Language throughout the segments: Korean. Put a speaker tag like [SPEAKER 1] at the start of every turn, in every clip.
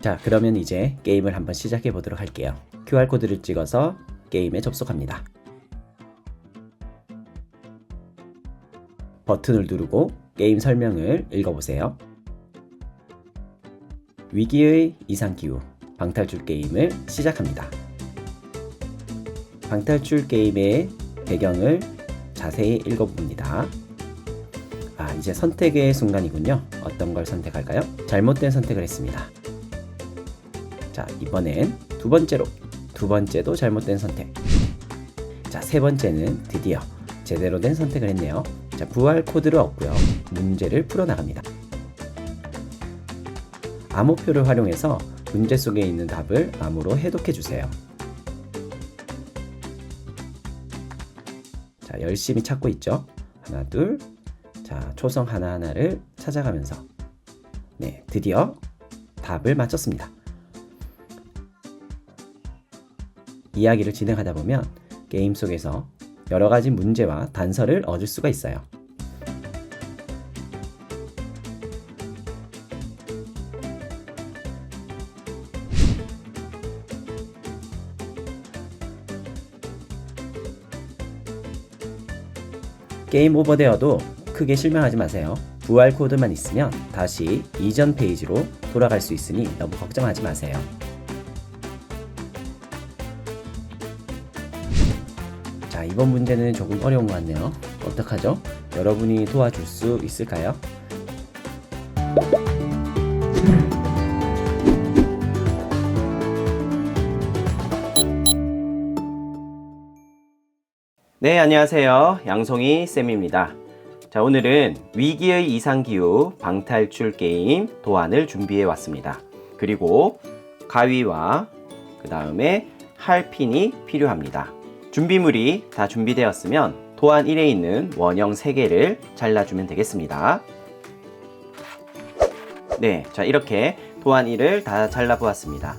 [SPEAKER 1] 자, 그러면 이제 게임을 한번 시작해 보도록 할게요. QR코드를 찍어서 게임에 접속합니다. 버튼을 누르고 게임 설명을 읽어보세요. 위기의 이상기후 방탈출 게임을 시작합니다. 방탈출 게임의 배경을 자세히 읽어봅니다. 이제 선택의 순간이군요. 어떤 걸 선택할까요? 잘못된 선택을 했습니다. 자, 이번엔 두 번째도 잘못된 선택. 자, 세 번째는 드디어 제대로 된 선택을 했네요. 자, 부활 코드를 얻고요. 문제를 풀어나갑니다. 암호표를 활용해서 문제 속에 있는 답을 암호로 해독해 주세요. 자, 열심히 찾고 있죠? 하나, 둘. 자, 초성 하나하나를 찾아가면서 드디어 답을 맞췄습니다. 이야기를 진행하다 보면 게임 속에서 여러 가지 문제와 단서를 얻을 수가 있어요. 게임 오버되어도 크게 실망하지 마세요. 부활 코드만 있으면 다시 이전 페이지로 돌아갈 수 있으니 너무 걱정하지 마세요. 자, 이번 문제는 조금 어려운 것 같네요. 어떡하죠? 여러분이 도와줄 수 있을까요? 네, 안녕하세요. 양송이 쌤입니다. 자, 오늘은 위기의 이상기후 방탈출 게임 도안을 준비해 왔습니다. 그리고 가위와 그 다음에 할핀이 필요합니다. 준비물이 다 준비되었으면 도안 1에 있는 원형 3개를 잘라주면 되겠습니다. 네, 자, 이렇게 도안 1을 다 잘라보았습니다.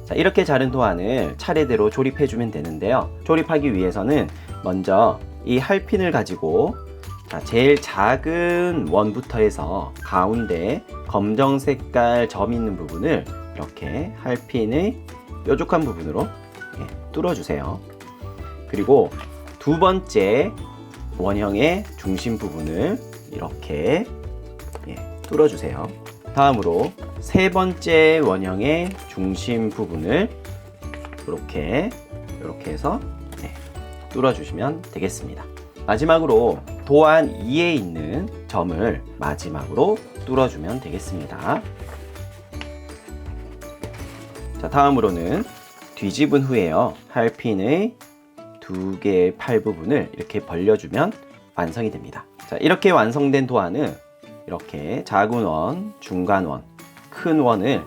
[SPEAKER 1] 자, 이렇게 자른 도안을 차례대로 조립해주면 되는데요. 조립하기 위해서는 먼저 이 할핀을 가지고 제일 작은 원부터 해서 가운데 검정 색깔 점 있는 부분을 이렇게 할핀의 뾰족한 부분으로 뚫어주세요. 그리고 두 번째 원형의 중심 부분을 이렇게 뚫어주세요. 다음으로 세 번째 원형의 중심 부분을 이렇게 해서 뚫어주시면 되겠습니다. 마지막으로 도안 2에 있는 점을 마지막으로 뚫어주면 되겠습니다. 자, 다음으로는 뒤집은 후에요. 할핀의 두 개의 팔 부분을 이렇게 벌려주면 완성이 됩니다. 자, 이렇게 완성된 도안은 이렇게 작은 원, 중간 원, 큰 원을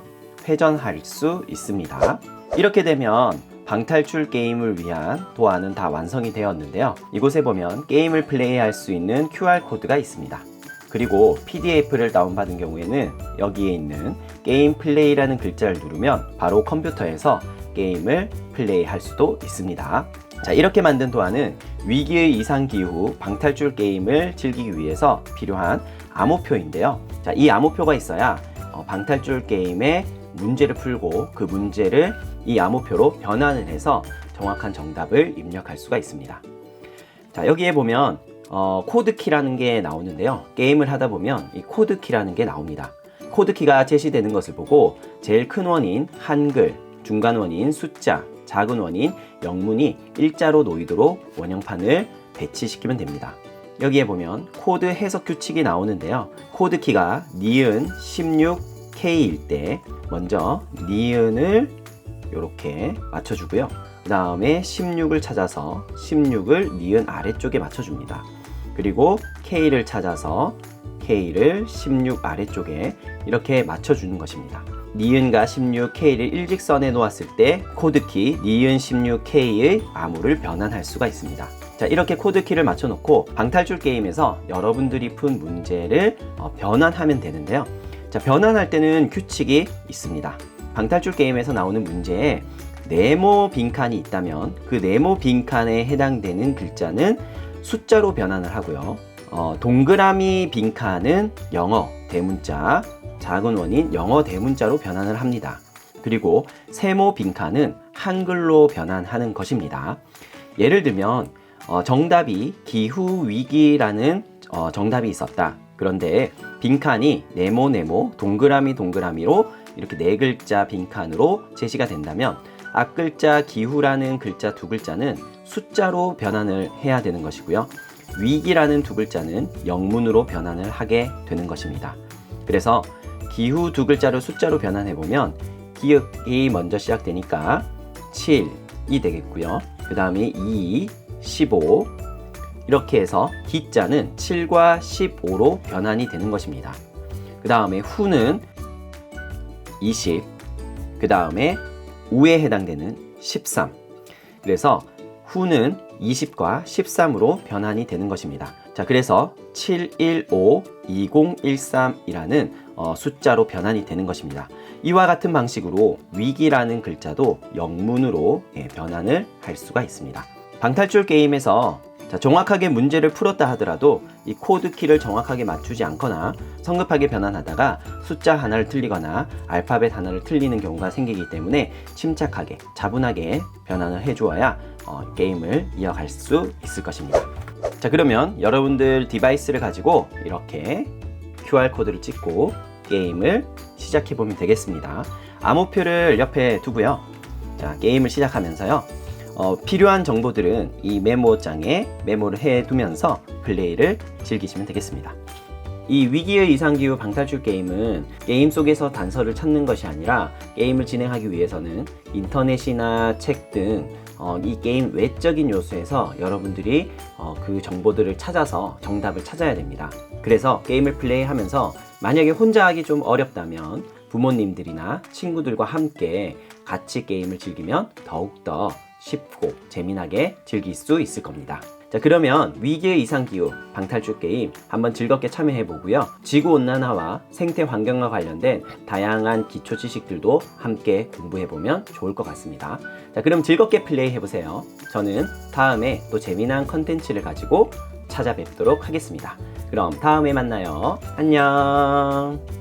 [SPEAKER 1] 회전할 수 있습니다. 이렇게 되면 방탈출 게임을 위한 도안은 다 완성이 되었는데요. 이곳에 보면 게임을 플레이할 수 있는 QR코드가 있습니다. 그리고 PDF를 다운받은 경우에는 여기에 있는 게임 플레이라는 글자를 누르면 바로 컴퓨터에서 게임을 플레이할 수도 있습니다. 자, 이렇게 만든 도안은 위기의 이상기후 방탈출 게임을 즐기기 위해서 필요한 암호표인데요. 자, 이 암호표가 있어야 방탈출 게임의 문제를 풀고 그 문제를 이 암호표로 변환을 해서 정확한 정답을 입력할 수가 있습니다. 자, 여기에 보면 코드키라는 게 나오는데요. 게임을 하다 보면 이 코드키라는 게 나옵니다. 코드키가 제시되는 것을 보고 제일 큰 원인 한글, 중간 원인 숫자, 작은 원인 영문이 일자로 놓이도록 원형판을 배치시키면 됩니다. 여기에 보면 코드 해석 규칙이 나오는데요. 코드키가 니은 16K일 때 먼저 니은을 이렇게 맞춰주고요. 그 다음에 16을 찾아서 16을 니은 아래쪽에 맞춰줍니다. 그리고 K를 찾아서 K를 16 아래쪽에 이렇게 맞춰주는 것입니다. 니은과 16K를 일직선에 놓았을 때 코드키 니은 16K의 암호를 변환할 수가 있습니다. 자, 이렇게 코드키를 맞춰놓고 방탈출 게임에서 여러분들이 푼 문제를 변환하면 되는데요. 자, 변환할 때는 규칙이 있습니다. 방탈출 게임에서 나오는 문제에 네모 빈칸이 있다면 그 네모 빈칸에 해당되는 글자는 숫자로 변환을 하고요. 동그라미 빈칸은 영어 대문자, 작은 원인 영어 대문자로 변환을 합니다. 그리고 세모 빈칸은 한글로 변환하는 것입니다. 예를 들면 정답이 기후위기라는 정답이 있었다. 그런데 빈칸이 네모네모 동그라미로 이렇게 네 글자 빈칸으로 제시가 된다면 앞글자 기후라는 글자 두 글자는 숫자로 변환을 해야 되는 것이고요. 위기라는 두 글자는 영문으로 변환을 하게 되는 것입니다. 그래서 기후 두 글자를 숫자로 변환해 보면 기역이 먼저 시작되니까 7이 되겠고요. 그 다음에 2, 15 이렇게 해서 기자는 7과 15로 변환이 되는 것입니다. 그 다음에 후는 20, 그 다음에 우에 해당되는 13. 그래서 후는 20과 13으로 변환이 되는 것입니다. 자, 그래서 7152013이라는 숫자로 변환이 되는 것입니다. 이와 같은 방식으로 위기라는 글자도 영문으로 변환을 할 수가 있습니다. 방탈출 게임에서 정확하게 문제를 풀었다 하더라도 이 코드키를 정확하게 맞추지 않거나 성급하게 변환하다가 숫자 하나를 틀리거나 알파벳 하나를 틀리는 경우가 생기기 때문에 침착하게 차분하게 변환을 해주어야 게임을 이어갈 수 있을 것입니다. 자, 그러면 여러분들 디바이스를 가지고 이렇게 QR코드를 찍고 게임을 시작해 보면 되겠습니다. 암호표를 옆에 두고요. 자, 게임을 시작하면서요. 필요한 정보들은 이 메모장에 메모를 해 두면서 플레이를 즐기시면 되겠습니다. 이 위기의 이상기후 방탈출 게임은 게임 속에서 단서를 찾는 것이 아니라 게임을 진행하기 위해서는 인터넷이나 책 등 이 게임 외적인 요소에서 여러분들이 그 정보들을 찾아서 정답을 찾아야 됩니다. 그래서 게임을 플레이하면서 만약에 혼자 하기 좀 어렵다면 부모님들이나 친구들과 함께 같이 게임을 즐기면 더욱더 쉽고 재미나게 즐길 수 있을 겁니다. 자, 그러면 위기의 이상기후 방탈출 게임 한번 즐겁게 참여해 보고요. 지구온난화와 생태 환경과 관련된 다양한 기초 지식들도 함께 공부해 보면 좋을 것 같습니다. 자, 그럼 즐겁게 플레이 해보세요. 저는 다음에 또 재미난 컨텐츠를 가지고 찾아뵙도록 하겠습니다. 그럼 다음에 만나요. 안녕.